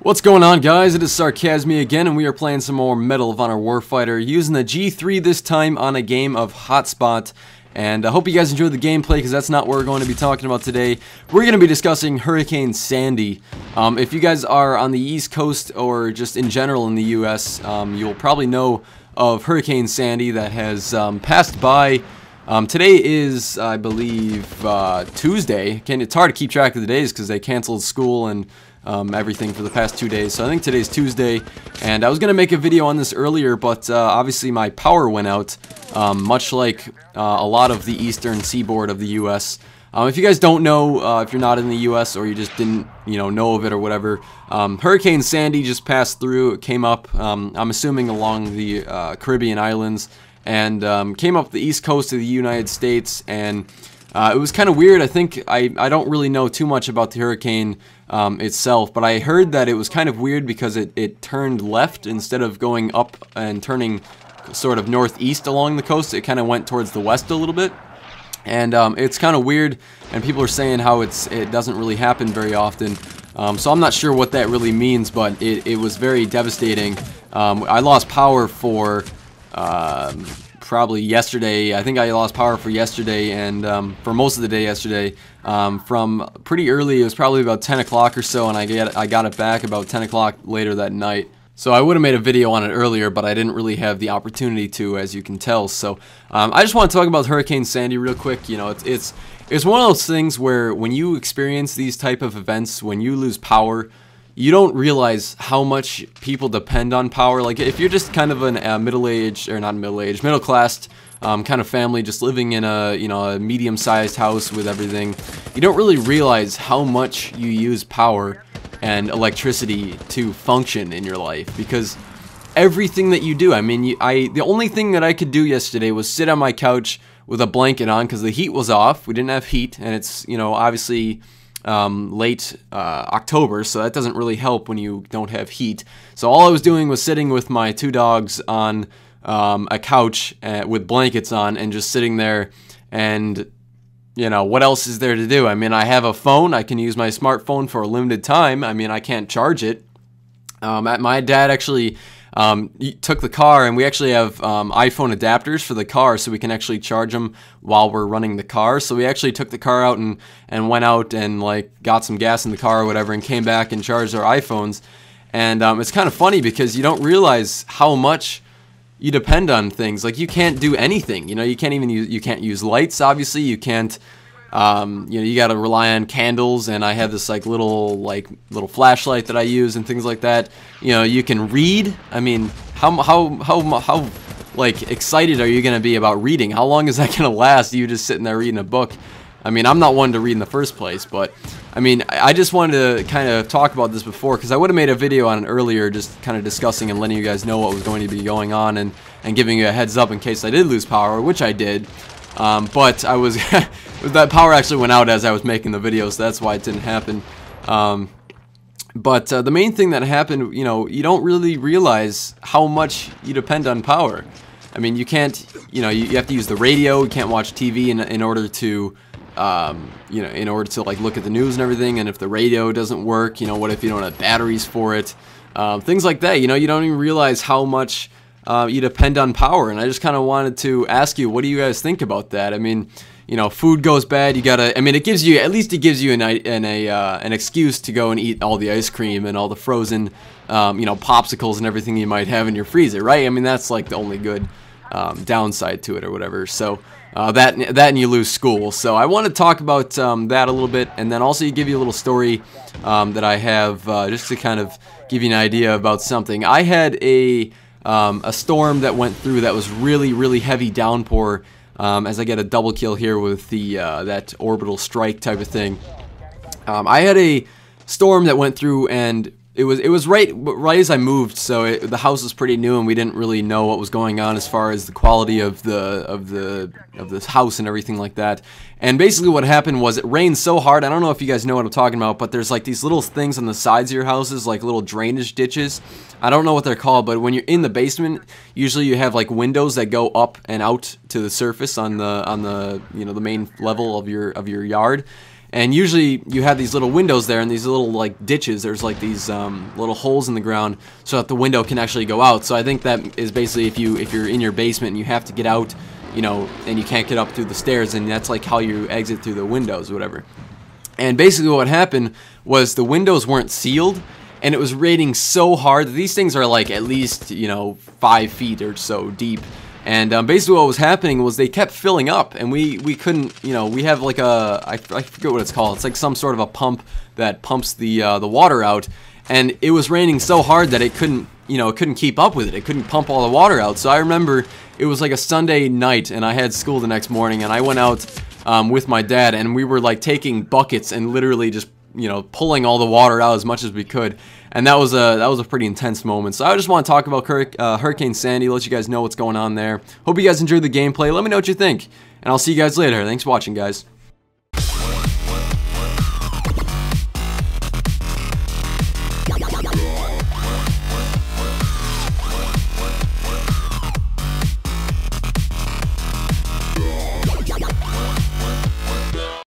What's going on, guys? It is Sarkasmii again, and we are playing some more Medal of Honor Warfighter, using the G3 this time on a game of Hotspot. And I hope you guys enjoyed the gameplay, because that's not what we're going to be talking about today. We're going to be discussing Hurricane Sandy. If you guys are on the East Coast, or just in general in the US, you'll probably know of Hurricane Sandy that has passed by. Today is, I believe, Tuesday. It's hard to keep track of the days, because they canceled school and everything for the past 2 days. So I think today's Tuesday, and I was going to make a video on this earlier, but obviously my power went out, much like a lot of the eastern seaboard of the US. If you guys don't know, if you're not in the US or you just didn't, know of it or whatever, Hurricane Sandy just passed through. It came up, I'm assuming along the Caribbean islands, and came up the east coast of the United States, and it was kind of weird. I think I don't really know too much about the hurricane itself, but I heard that it was kind of weird because it turned left instead of going up and turning sort of northeast along the coast. It kind of went towards the west a little bit, and it's kind of weird, and people are saying how it doesn't really happen very often. So I'm not sure what that really means, but it was very devastating. I lost power for probably yesterday. I think I lost power for yesterday, and for most of the day yesterday, from pretty early. It was probably about 10 o'clock or so, and I got it back about 10 o'clock later that night. So I would have made a video on it earlier, but I didn't really have the opportunity to, as you can tell. So I just want to talk about Hurricane Sandy real quick. It's one of those things where when you experience these type of events, when you lose power, you don't realize how much people depend on power. Like, if you're just kind of a middle-aged, or not middle-aged, middle-class kind of family, just living in a medium-sized house with everything, you don't really realize how much you use power and electricity to function in your life, because everything that you do, I mean, the only thing that I could do yesterday was sit on my couch with a blanket on, because the heat was off. We didn't have heat, and it's, obviously late October, so that doesn't really help when you don't have heat. So all I was doing was sitting with my two dogs on a couch with blankets on, and just sitting there, and what else is there to do? I mean, I have a phone. I can use my smartphone for a limited time. I mean, I can't charge it. My dad actually took the car, and we actually have iPhone adapters for the car, so we can actually charge them while we're running the car. So we actually took the car out and went out and got some gas in the car or whatever, and came back and charged our iPhones. And it's kind of funny, because you don't realize how much you depend on things. Like, you can't do anything. You can't even you can't use lights. Obviously, you can't. You got to rely on candles, and I have this little flashlight that I use and things like that. You can read. I mean, how excited are you gonna be about reading? How long is that gonna last? You just sitting there reading a book? I mean, I'm not one to read in the first place, but I mean, I just wanted to kind of talk about this before, because I would have made a video on it earlier, just kind of discussing and letting you guys know what was going to be going on, and giving you a heads up in case I did lose power, which I did. But I was that power actually went out as I was making the video, so that's why it didn't happen. But the main thing that happened, you don't really realize how much you depend on power. I mean, you can't, you have to use the radio. You can't watch TV in order to, look at the news and everything. And if the radio doesn't work, what if you don't have batteries for it? Things like that. You don't even realize how much you depend on power. And I just kind of wanted to ask you, what do you guys think about that? I mean, food goes bad, you gotta, I mean, at least it gives you an excuse to go and eat all the ice cream and all the frozen, popsicles and everything you might have in your freezer, right? I mean, that's the only good downside to it or whatever. So that and you lose school. So I want to talk about that a little bit, and then also give you a little story that I have, just to kind of give you an idea about something. I had a storm that went through that was really, really heavy downpour. As I get a double kill here with the that orbital strike type of thing. I had a storm that went through, and it was right as I moved, so the house was pretty new, and we didn't really know what was going on as far as the quality of the house and everything like that. And basically what happened was, it rained so hard. I don't know if you guys know what I'm talking about, but there's these little things on the sides of your houses, like little drainage ditches. I don't know what they're called, but when you're in the basement, usually you have windows that go up and out to the surface on the the main level of your yard. And usually you have these little windows there and these little like ditches. There's like these little holes in the ground so that the window can actually go out. So I think that is basically if you're in your basement and you have to get out, you know, and you can't get up through the stairs, and that's like how you exit through the windows or whatever. And basically what happened was the windows weren't sealed, and it was raining so hard that these things are like at least, you know, 5 feet or so deep. And basically what was happening was they kept filling up, and we couldn't, you know, we have like I forget what it's called. It's like some sort of a pump that pumps the water out, and it was raining so hard that it couldn't, you know, it couldn't keep up with it. It couldn't pump all the water out. So I remember it was like a Sunday night, and I had school the next morning, and I went out with my dad, and we were like taking buckets and literally just, you know, pulling all the water out as much as we could. And that was a pretty intense moment. So I just want to talk about Hurricane Sandy, let you guys know what's going on there. Hope you guys enjoyed the gameplay. Let me know what you think, and I'll see you guys later. Thanks for watching, guys.